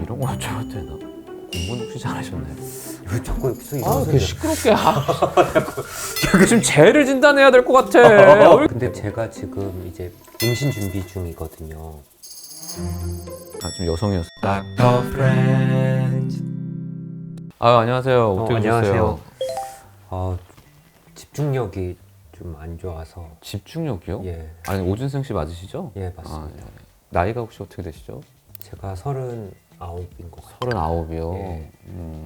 이런 거 여쭤봐도 되나? 공부는 혹시 잘하셨나요? 왜 자꾸 여기서 이런 아, 소리를. 시끄럽게. 지금 죄를 진단해야 될 것 같아. 근데 제가 지금 이제 임신 준비 중이거든요. 좀 여성이었어. Doctor Friend. 안녕하세요. 어떻게 안녕하세요. 되셨어요? 집중력이 좀 안 좋아서. 집중력이요? 예, 아니, 오준승 씨 맞으시죠? 예 맞습니다. 예. 나이가 혹시 어떻게 되시죠? 제가 39인 것 같아요. 39이요. 예.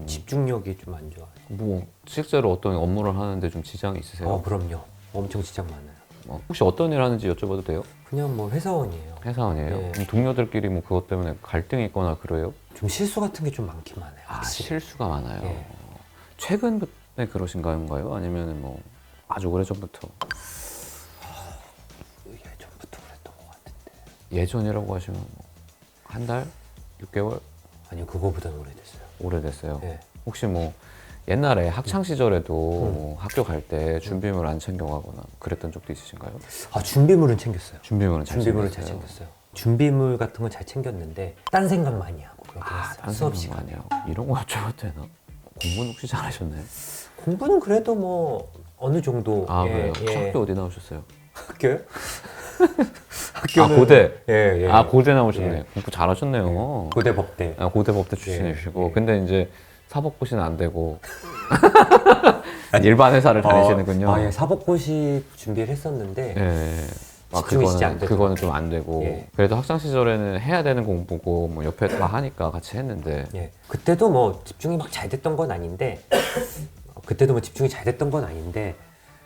집중력이 좀 안 좋아요. 뭐 실제로 어떤 업무를 하는데 좀 지장이 있으세요? 그럼요. 엄청 지장 많아요. 혹시 어떤 일 하는지 여쭤봐도 돼요? 그냥 뭐 회사원이에요. 회사원이에요? 예. 그럼 동료들끼리 뭐 그것 때문에 갈등이 있거나 그래요? 좀 실수 같은 게 좀 많긴 많아요. 확실히. 실수가 많아요. 예. 최근에 그러신 건가요? 아니면 뭐 아주 오래전부터? 예전부터 그랬던 것 같은데. 예전이라고 하시면 한 달? 6개월? 아니요, 그거보다는 오래됐어요. 오래됐어요. 예. 혹시 뭐 옛날에 학창 시절에도 뭐 학교 갈 때 준비물 안 챙겨가거나 그랬던 적도 있으신가요? 준비물은 챙겼어요. 준비물은 잘 준비물은 잘 챙겼어요. 챙겼어요. 준비물 같은 건 잘 챙겼는데 딴 생각 많이 하고 그러긴 했어요. 딴 수업 생각 시간에. 많이 하고. 이런 거 여쭤봐도 되나? 공부는 혹시 잘하셨나요? 공부는 그래도 뭐 어느 정도. 그래요? 혹시 학교 어디 나오셨어요? 학교요? 고대. 예. 고대 나오셨네요. 예. 공부 잘하셨네요. 고대 법대. 고대 법대 출신이시고. 예. 근데 이제 사법고시는 안 되고 일반 회사를 다니시는군요. 예. 사법고시 준비를 했었는데 예. 집중이 진짜 안 되더라고요. 그거는 좀 안 되고. 예. 그래도 학창 시절에는 해야 되는 공부고 뭐 옆에 다 하니까 같이 했는데. 예. 그때도 뭐 집중이 막 잘 됐던 건 아닌데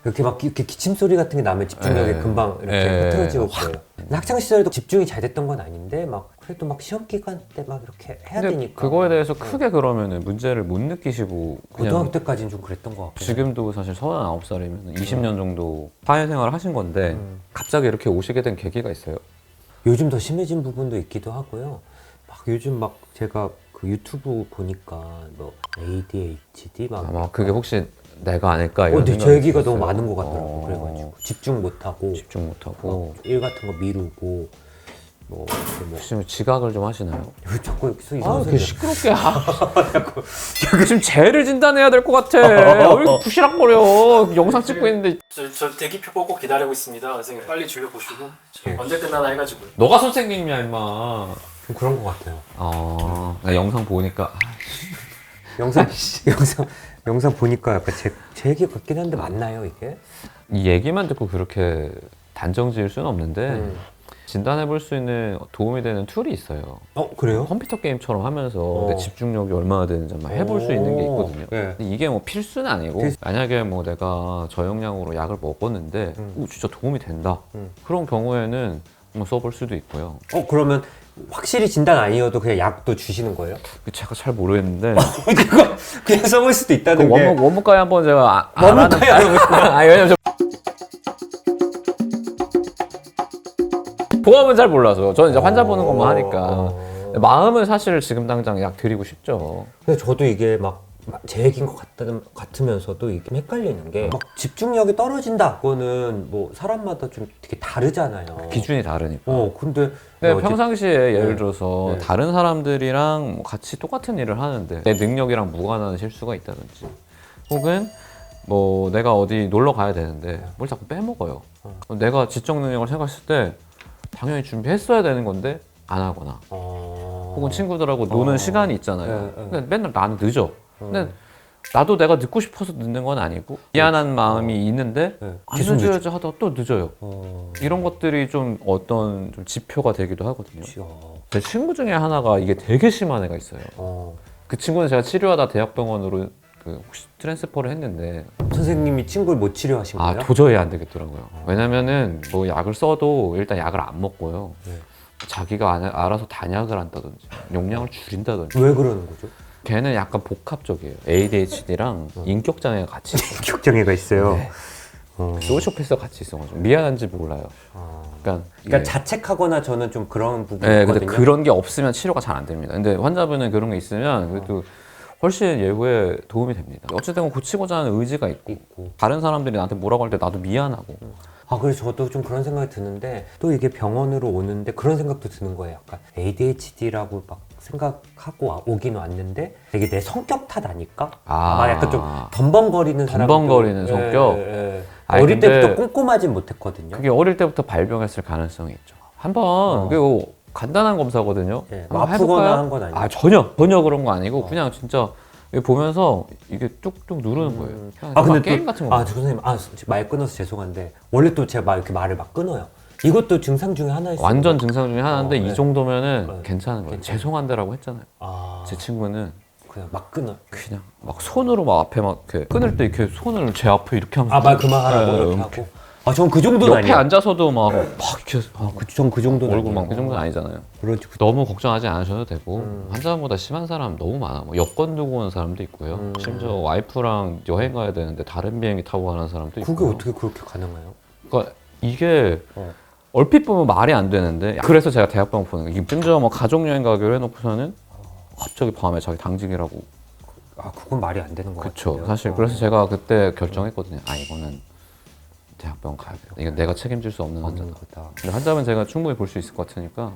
이렇게 기침 소리 같은 게 나면 집중력이 예. 금방 이렇게 예. 흐트러지고 그래요. 근데 학창 시절에도 집중이 잘 됐던 건 아닌데 막 그래도 막 시험 기간 때 막 이렇게 해야 근데 되니까. 그거에 대해서 크게 그러면은 문제를 못 느끼시고 그냥 고등학교 때까지는 좀 그랬던 것 같고. 지금도 사실 39살이면 20년 정도 사회생활을 하신 건데 갑자기 이렇게 오시게 된 계기가 있어요? 요즘 더 심해진 부분도 있기도 하고요. 막 요즘 막 제가 그 유튜브 보니까 뭐 ADHD 막 아마 그게 혹시 내가 아닐까 이런 근데 생각이 제 얘기가 들었어요. 너무 많은 것 같더라고. 그래가지고 집중 못하고 집중 못하고 일 같은 거 미루고 뭐 혹시 뭐 지각을 좀 하시나요? 왜 자꾸 여기서 이런 소리. 시끄럽게 지금 죄를 진단해야 될 것 같아. 왜 이렇게 부시락거려. 영상 찍고 있는데. 저 대기표 보고 기다리고 있습니다. 선생님 빨리 줄여보시고 언제 끝나나 해가지고. 너가 선생님이야 임마. 좀 그런 것 같아요. 나 영상 보니까 영상 보니까 약간 제 얘기 같긴 한데 맞나요 이게? 이 얘기만 듣고 그렇게 단정 지을 수는 없는데 진단해 볼 수 있는 도움이 되는 툴이 있어요. 그래요? 컴퓨터 게임처럼 하면서 내 집중력이 얼마나 되는지 한번 해볼 수 있는 게 있거든요. 예. 근데 이게 뭐 필수는 아니고 만약에 뭐 내가 저용량으로 약을 먹었는데 진짜 도움이 된다. 그런 경우에는 한번 써볼 수도 있고요. 그러면 확실히 진단 아니어도 그냥 약도 주시는 거예요? 제가 잘 모르겠는데 그냥 써볼 수도 있다는 게. 원무과에 한번 제가 원무과에 알아보시나요? 왜냐면 보험은 잘 몰라서 저는 이제 환자 보는 것만 하니까 마음은 사실 지금 당장 약 드리고 싶죠. 근데 저도 이게 막 제 얘기인 것 같으면서도 이게 헷갈리는 게 막 집중력이 떨어진다. 그거는 뭐 사람마다 좀 되게 다르잖아요. 기준이 다르니까. 근데 평상시에 예를 들어서 네. 다른 사람들이랑 뭐 같이 똑같은 일을 하는데 내 능력이랑 무관한 실수가 있다든지 혹은 뭐 내가 어디 놀러 가야 되는데 뭘 자꾸 빼먹어요. 내가 지적 능력을 생각했을 때 당연히 준비했어야 되는 건데 안 하거나 혹은 친구들하고 노는 시간이 있잖아요. 근데 맨날 나는 늦어. 근데 나도 내가 늦고 싶어서 늦는 건 아니고 미안한 마음이 있는데 안 계속 늦어야지 하다가 또 늦어요. 이런 것들이 좀 어떤 좀 지표가 되기도 하거든요. 제 친구 중에 하나가 이게 되게 심한 애가 있어요. 그 친구는 제가 치료하다 대학병원으로 혹시 트랜스퍼를 했는데 선생님이 친구를 못 치료하신 거예요? 도저히 안 되겠더라고요. 왜냐면은 뭐 약을 써도 일단 약을 안 먹고요. 자기가 알아서 단약을 한다든지 용량을 줄인다든지. 왜 그러는 거죠? 걔는 약간 복합적이에요. ADHD랑 인격장애가 같이 있어요. 인격장애가 있어요. 네. 소시오패스가 같이 있어가지고 미안한지 몰라요. 그러니까 자책하거나 저는 좀 그런 부분이 근데 있거든요. 그런 게 없으면 치료가 잘 안 됩니다. 근데 환자분은 그런 게 있으면 그래도 훨씬 예후에 도움이 됩니다. 어쨌든 고치고자 하는 의지가 있고 다른 사람들이 나한테 뭐라고 할 때 나도 미안하고 그래서 저도 좀 그런 생각이 드는데 또 이게 병원으로 오는데 그런 생각도 드는 거예요. 약간 ADHD라고 막 생각하고 오긴 왔는데 되게 내 성격 탓 아닐까? 아. 아마 약간 좀 덤벙거리는 사람. 덤벙거리는 성격? 아니, 어릴 근데 때부터 꼼꼼하진 못했거든요. 그게 어릴 때부터 발병했을 가능성이 있죠. 한번 그리고 간단한 검사거든요. 예, 한번 아프거나 해볼까요? 한 건 아니고. 아 전혀 그런 거 아니고 그냥 진짜 이거 보면서 이게 뚝뚝 누르는 거예요. 그냥 아 근데 게임 또, 같은 거. 아 선생님, 말 끊어서 죄송한데 원래 또 제가 이렇게 말을 막 끊어요. 이것도 증상 중에 하나일 수 완전 있는 증상 중에 하나인데 네. 이 정도면은 네. 괜찮은 거예요. 죄송한데라고 했잖아요. 아, 제 친구는 그냥 막 끊어. 그냥 막 손으로 막 앞에 막 이렇게 끊을 때 이렇게 손을 제 앞에 이렇게 하면서 말 그만하라고 네, 이렇게 하고. 아, 전 그 정도는 옆에 아니에요. 앉아서도 막 이렇게 전 그 정도는 얼굴 막 아니에요. 그 정도는 아니잖아요. 그렇지. 너무 걱정하지 않으셔도 되고 환자보다 심한 사람 너무 많아. 뭐 여권 두고 오는 사람도 있고요. 심지어 와이프랑 여행 가야 되는데 다른 비행기 타고 가는 사람도 있고. 그게 어떻게 그렇게 가능해요? 그러니까 이게 어. 얼핏 보면 말이 안 되는데 그래서 제가 대학병 보는 거예요. 심지어 뭐 가족 여행 가기로 해놓고서는 갑자기 밤에 자기 당직이라고. 아, 그건 말이 안 되는 거 그쵸. 같아요. 사실 그래서 제가 그때 결정했거든요. 아 이거는 대학병원 가야 돼요. 이건 내가 책임질 수 없는 환자다. 거다. 근데 환자분 제가 충분히 볼 수 있을 것 같으니까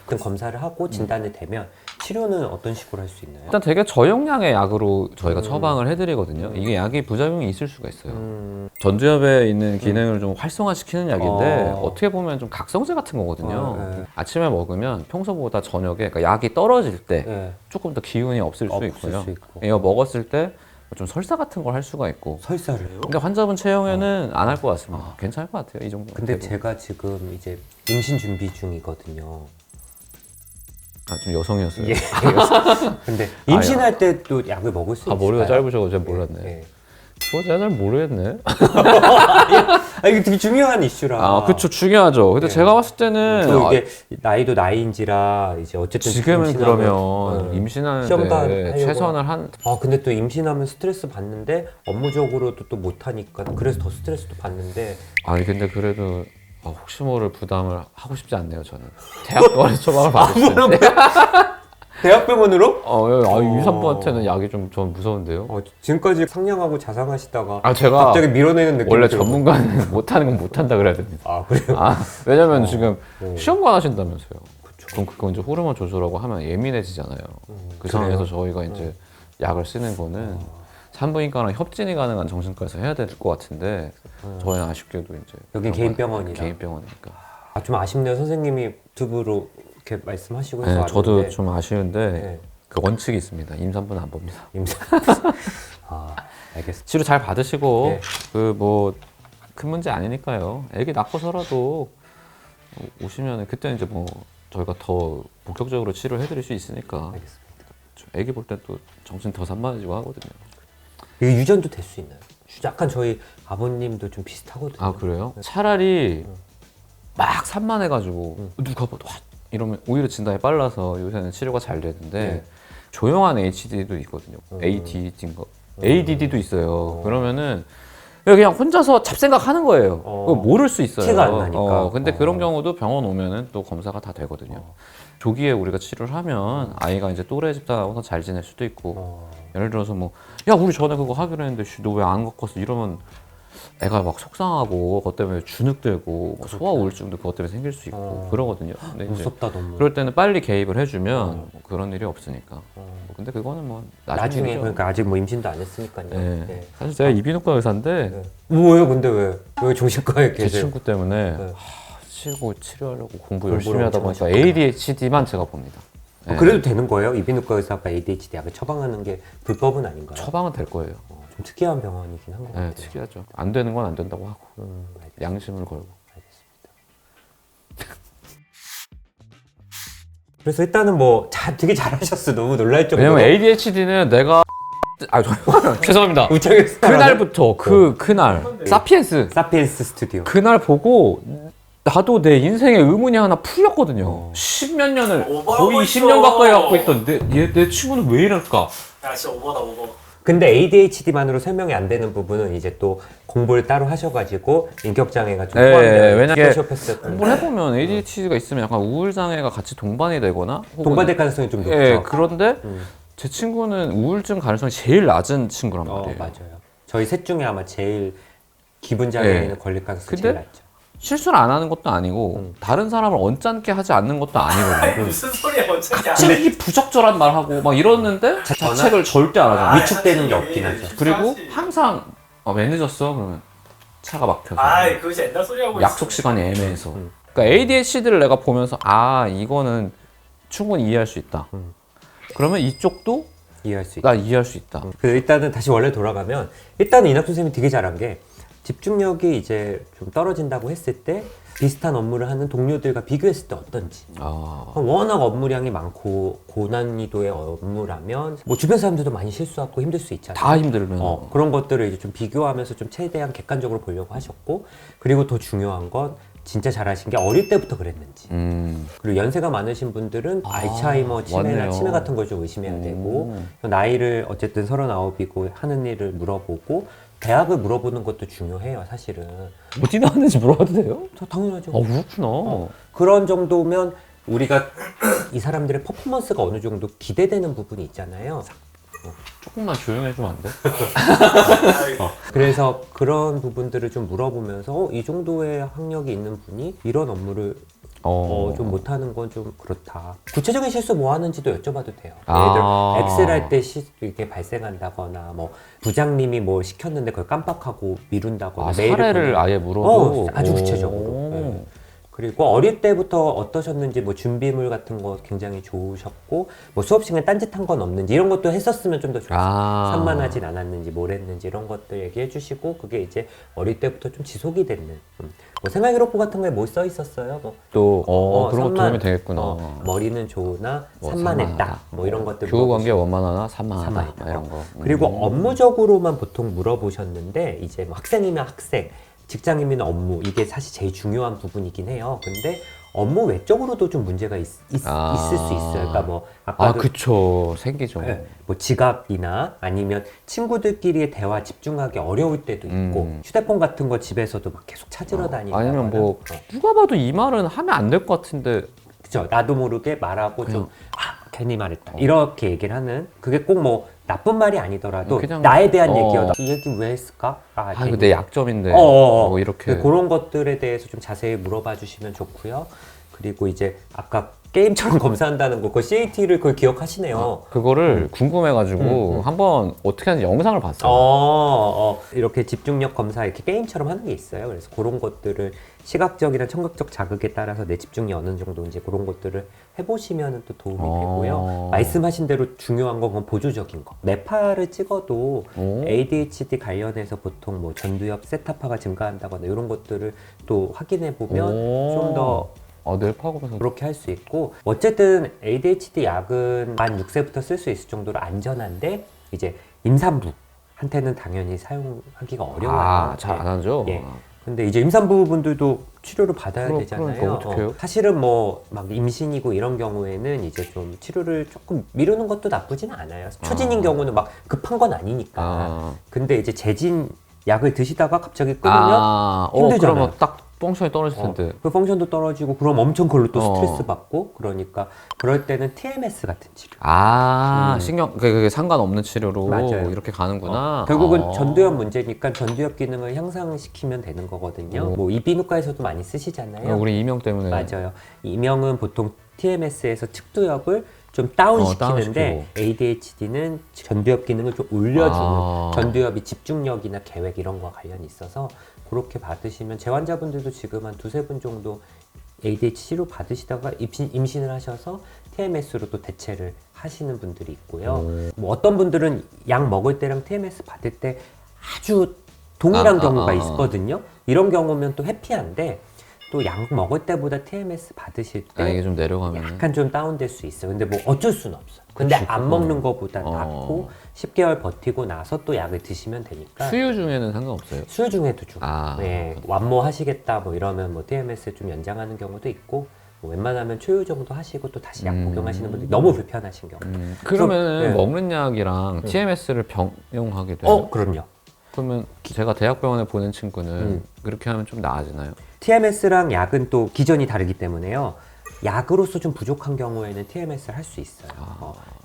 그럼 검사를 하고 진단이 되면 치료는 어떤 식으로 할 수 있나요? 일단 되게 저용량의 약으로 저희가 처방을 해드리거든요. 이게 약이 부작용이 있을 수가 있어요. 전두엽에 있는 기능을 좀 활성화시키는 약인데 어떻게 보면 좀 각성제 같은 거거든요. 네. 아침에 먹으면 평소보다 저녁에 그러니까 약이 떨어질 때 네. 조금 더 기운이 없을 수 없을 있고요. 수 있고. 이거 먹었을 때 좀 설사 같은 걸 할 수가 있고. 설사를 해요? 근데 환자분 체형에는 안 할 것 같습니다. 괜찮을 것 같아요. 이 정도. 근데 제가 지금 이제 임신 준비 중이거든요. 좀 여성이었어요. 예. 근데 임신할 때 또 약을 먹을 수 있어요? 머리가 짧으셔서 제가 몰랐네. 예. 그거 제가 잘 모르겠네. 아, 이게 되게 중요한 이슈라. 아, 그쵸. 중요하죠. 근데 네. 제가 봤을 때는 또 이게 나이도 나이인지라 이제 어쨌든 지금은 임신하면- 그러면 네. 임신하는데 시험도 하려고 최선을 한 근데 또 임신하면 스트레스 받는데 업무적으로도 또 못하니까 그래서 더 스트레스도 받는데 아니 근데 그래도 혹시 모를 부담을 하고 싶지 않네요 저는. 대학병원에서 처방을 받을 때 대학병원으로? 유산부한테는 약이 좀 전 무서운데요. 지금까지 상냥하고 자상하시다가 제가 갑자기 밀어내는 느낌이 원래 들어요. 전문가는 못하는 건 못한다 그래야 됩니다. 아, 그래요? 왜냐면 지금 시험관 하신다면서요. 그럼 그거 이제 호르몬 조절하고 하면 예민해지잖아요. 그 상황에서 저희가 이제 약을 쓰는 거는 산부인과랑 협진이 가능한 정신과에서 해야 될 것 같은데 저희는 아쉽게도 이제 여긴 개인 병원이라. 개인 병원이니까. 좀 아쉽네요. 선생님이 유튜브로 이렇게 말씀하시고 해서 네, 저도 왔는데. 좀 아쉬운데 네. 그 원칙이 있습니다. 임산부는 안 봅니다. 알겠습니다. 치료 잘 받으시고 네. 그 뭐 큰 문제 아니니까요. 애기 낳고서라도 오시면 그때 이제 뭐 저희가 더 본격적으로 치료를 해드릴 수 있으니까. 알겠습니다. 애기 볼 때 또 정신 더 산만해지고 하거든요. 이게 유전도 될 수 있나요? 약간 저희 아버님도 좀 비슷하거든요. 아 그래요? 차라리 막 산만해가지고 누가 봐도 와 이러면 오히려 진단이 빨라서 요새는 치료가 잘 되는데 네. 조용한 HD도 있거든요. ADD인가? ADD도 있어요. 그러면은 그냥 혼자서 잡생각 하는 거예요. 그거 모를 수 있어요. 티가 안 나니까. 근데 그런 경우도 병원 오면은 또 검사가 다 되거든요. 조기에 우리가 치료를 하면 아이가 이제 또래 집단하고서 잘 지낼 수도 있고 예를 들어서 뭐 야 우리 전에 그거 하기로 했는데 너 왜 안 갖고 왔어 이러면 애가 막 속상하고 그것 때문에 주눅들고 뭐 소아 우울증도 그것 때문에 생길 수 있고 그러거든요. 근데 이제 무섭다 너무. 그럴 때는 빨리 개입을 해주면 뭐 그런 일이 없으니까. 근데 그거는 뭐 나중에 일이죠. 그러니까 아직 뭐 임신도 안 했으니까요. 네. 네. 사실 제가 이비인후과 의사인데 네. 뭐예요? 근데 왜 조심과에 제 계세요? 친구 때문에 네. 치료하려고 공부 공부를 열심히 하다 엄청 보니까 ADHD만 제가 봅니다. 네. 그래도 되는 거예요? 이비인후과 의사가 ADHD 약을 처방하는 게 불법은 아닌가요? 처방은 될 거예요. 좀 특이한 병원이긴 한 것 같아요. 네, 특이하죠. 안 되는 건 안 된다고 하고 알겠습니다. 양심을 걸고. 그래서 일단은 뭐 되게 잘하셨어. 너무 놀랄 정도로. 왜냐면 ADHD는 내가 죄송합니다. 우창에서 그날부터 그날 사피엔스 사피엔스 스튜디오. 그날 보고 나도 내 인생의 의문이 하나 풀렸거든요. 십몇 년을 오버하고 거의 있어. 20년 가까이 갖고 있던 내 친구는 왜 이럴까? 야 진짜 오버다 오버. 근데 ADHD만으로 설명이 안 되는 부분은 이제 또 공부를 따로 하셔가지고 인격장애가 좀 네, 포함되어 왜냐면 스페셜 공부를 해보면 ADHD가 있으면 약간 우울장애가 같이 동반이 되거나 혹은 동반될 가능성이 좀 높죠. 예, 그런데 제 친구는 우울증 가능성이 제일 낮은 친구란 말이에요. 맞아요. 저희 셋 중에 아마 제일 기분 장애에는 네. 걸릴 가능성이 근데 제일 낮죠. 실수를 안 하는 것도 아니고 다른 사람을 언짢게 하지 않는 것도 아니거든요. 무슨 소리야 어차피 갑자기 부적절한 말 하고 막 이러는데 자책을 절대 안 하잖아. 위축되는 게 없긴 하죠. 그리고 항상 왜 늦었어? 그러면 차가 막혀서 그거 진짜 옛날 소리 하고 약속 시간이 애매해서. 그러니까 ADHD를 내가 보면서 이거는 충분히 이해할 수 있다. 그러면 이쪽도 이해할 수 있다. 나 이해할 수 있다. 일단은 다시 원래 돌아가면 일단은 이낙준 선생님이 되게 잘한 게 집중력이 이제 좀 떨어진다고 했을 때 비슷한 업무를 하는 동료들과 비교했을 때 어떤지. 워낙 업무량이 많고 고난이도의 업무라면 뭐 주변 사람들도 많이 실수하고 힘들 수 있잖아요. 다 힘들면 그런 것들을 이제 좀 비교하면서 좀 최대한 객관적으로 보려고 하셨고, 그리고 더 중요한 건 진짜 잘하신 게 어릴 때부터 그랬는지. 그리고 연세가 많으신 분들은 알츠하이머 치매나 맞네요. 치매 같은 걸 좀 의심해야 되고, 나이를 어쨌든 39이고 하는 일을 물어보고 대학을 물어보는 것도 중요해요, 사실은. 어디 나왔는지 물어봐도 돼요? 당연하죠. 그렇구나. 그런 정도면 우리가 이 사람들의 퍼포먼스가 어느 정도 기대되는 부분이 있잖아요. 조금만 조용히 해주면 안 돼? 그래서 그런 부분들을 좀 물어보면서 이 정도의 학력이 있는 분이 이런 업무를 좀 못하는 건 좀 그렇다. 구체적인 실수 뭐 하는지도 여쭤봐도 돼요. 예를 들어 엑셀 할 때 이게 발생한다거나 뭐 부장님이 뭘 시켰는데 그걸 깜빡하고 미룬다거나 메일을 사례를 보내고. 아예 물어도 아주 구체적으로. 네. 그리고 어릴 때부터 어떠셨는지, 뭐 준비물 같은 거 굉장히 좋으셨고, 뭐 수업 시간에 딴짓한 건 없는지, 이런 것도 했었으면 좀 더 좋았어요. 산만하진 않았는지, 뭘 했는지, 이런 것들 얘기해 주시고, 그게 이제 어릴 때부터 좀 지속이 됐는. 뭐 생활기록부 같은 거에 뭐 써 있었어요? 뭐 또 그런 것도 산만, 도움이 되겠구나. 머리는 좋으나 산만했다. 뭐 이런 것들. 교우관계 원만하나 산만하다. 산만했다. 이런 거. 그리고 업무적으로만 보통 물어보셨는데, 이제 뭐 학생이면 학생, 직장인이면 업무, 이게 사실 제일 중요한 부분이긴 해요. 근데 업무 외적으로도 좀 문제가 있을 수 있어요. 그러니까 뭐 아까도 그쵸. 생기죠. 네, 뭐 지각이나 아니면 친구들끼리의 대화 집중하기 어려울 때도 있고, 휴대폰 같은 거 집에서도 막 계속 찾으러 다니고, 아니면 뭐 누가 봐도 이 말은 하면 안 될 것 같은데 그죠? 나도 모르게 말하고 좀 괜히 말했다 이렇게 얘기를 하는, 그게 꼭 뭐 나쁜 말이 아니더라도 그냥, 나에 대한 얘기여도 이 얘기 왜 했을까? 이거 내 약점인데 뭐 이렇게 그런 것들에 대해서 좀 자세히 물어봐 주시면 좋고요. 그리고 이제 아까 게임처럼 검사한다는 거, 그 CAT를 그걸 기억하시네요. 그거를 궁금해가지고 한번 어떻게 하는지 영상을 봤어요. 이렇게 집중력 검사 이렇게 게임처럼 하는 게 있어요. 그래서 그런 것들을 시각적이나 청각적 자극에 따라서 내 집중이 어느 정도인지 그런 것들을 해보시면 또 도움이 되고요. 말씀하신 대로 중요한 건 보조적인 거. 뇌파를 찍어도 ADHD 관련해서 보통 뭐 전두엽 세타파가 증가한다거나 이런 것들을 또 확인해 보면 좀 더 뇌파고에서 그렇게 할 수 있고, 어쨌든 ADHD 약은 만 6세부터 쓸 수 있을 정도로 안전한데, 이제 임산부한테는 당연히 사용하기가 어려워요. 잘 안 하죠. 예. 근데 이제 임산부 분들도 치료를 받아야 되잖아요. 그러니까 어떡해요? 사실은 뭐 막 임신이고 이런 경우에는 이제 좀 치료를 조금 미루는 것도 나쁘진 않아요. 초진인 경우는 막 급한 건 아니니까. 근데 이제 재진 약을 드시다가 갑자기 끊으면 힘들잖아요. 그러면 딱 펑션이 떨어질 텐데. 그 펑션도 떨어지고, 그럼 엄청 그걸로 또 스트레스 받고, 그러니까 그럴 때는 TMS 같은 치료. 신경 그게 상관없는 치료로 맞아요. 이렇게 가는구나. 결국은 전두엽 문제니까 전두엽 기능을 향상시키면 되는 거거든요. 뭐 이비인후과에서도 많이 쓰시잖아요. 우리 이명 때문에. 맞아요. 이명은 보통 TMS에서 측두엽을 좀 다운시키는데, ADHD는 전두엽 기능을 좀 올려주는, 전두엽이 집중력이나 계획 이런 거와 관련이 있어서 그렇게 받으시면, 제 환자분들도 지금 한 두세 분 정도 ADHD 치료 받으시다가 임신을 하셔서 TMS로 또 대체를 하시는 분들이 있고요. 뭐 어떤 분들은 약 먹을 때랑 TMS 받을 때 아주 동일한 경우가 있거든요. 이런 경우면 또 해피한데, 또 약 먹을 때보다 TMS 받으실 때 이게 좀 내려가면 약간 좀 다운될 수 있어요. 근데 뭐 어쩔 수는 없어요. 근데 안 먹는 것보다 낫고 10개월 버티고 나서 또 약을 드시면 되니까. 수유 중에는 상관없어요? 수유 중에도 좀. 네, 완모하시겠다 뭐 이러면 뭐 TMS 좀 연장하는 경우도 있고, 뭐 웬만하면 초유 정도 하시고 또 다시 약 복용하시는 분들이 너무 불편하신 경우. 그러면은 먹는 약이랑 TMS를 병용하게 돼요? 그럼요. 그러면 제가 대학병원에 보낸 친구는 그렇게 하면 좀 나아지나요? TMS랑 약은 또 기전이 다르기 때문에요. 약으로서 좀 부족한 경우에는 TMS를 할 수 있어요.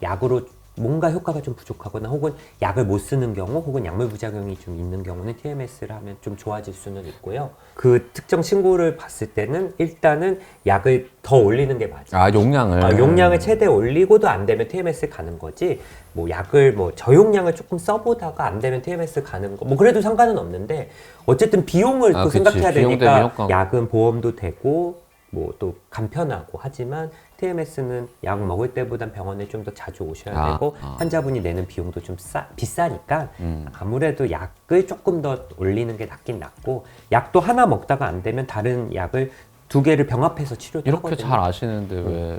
약으로 뭔가 효과가 좀 부족하거나 혹은 약을 못 쓰는 경우 혹은 약물 부작용이 좀 있는 경우는 TMS를 하면 좀 좋아질 수는 있고요. 그 특정 친구를 봤을 때는 일단은 약을 더 올리는 게 맞아요. 용량을. 용량을 최대 올리고도 안 되면 TMS 가는 거지. 뭐 약을 뭐 저용량을 조금 써보다가 안 되면 TMS 가는 거. 뭐 그래도 상관은 없는데 어쨌든 비용을 또 그치. 생각해야 비용 때문에 되니까 효과가. 약은 보험도 되고 뭐 또 간편하고 하지만 TMS는 약 먹을 때보단 병원에 좀 더 자주 오셔야 되고 환자분이 내는 비용도 좀 비싸니까 아무래도 약을 조금 더 올리는 게 낫긴 낫고 약도 하나 먹다가 안 되면 다른 약을 2개를 병합해서 치료도 이렇게 하거든요. 잘 아시는데 왜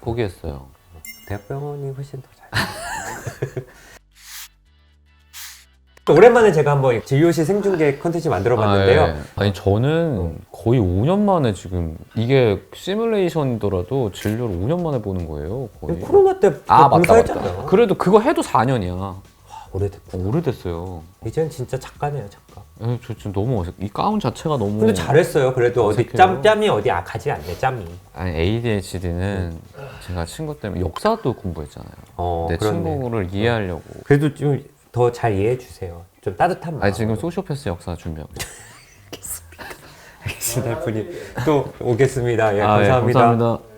포기했어요? 대학병원이 훨씬 더 잘. 오랜만에 제가 한번 진료실 생중계 컨텐츠 만들어봤는데요. 예. 아니 저는 거의 5년 만에 지금 이게 시뮬레이션이더라도 진료를 5년 만에 보는 거예요. 거의. 코로나 때 맞다. 봉사했잖아요. 그래도 그거 해도 4년이야. 오래됐구나. 오래됐어요. 이제는 진짜 작가네요, 작가. 예, 저 지금 너무 어색. 이 가운 자체가 너무. 근데 잘했어요. 그래도 어디 어색해요. 짬이 어디 가지 않네, 짬이. 아니 ADHD는 제가 친구 때문에 역사도 공부했잖아요. 내 그렇네. 친구를 이해하려고. 그래도 좀 더 잘 이해해 주세요. 좀 따뜻한 마음. 아니 지금 소시오패스 역사 준비하고 있어요. 알겠습니다, 분이 또 오겠습니다. 예, 예, 감사합니다. 감사합니다.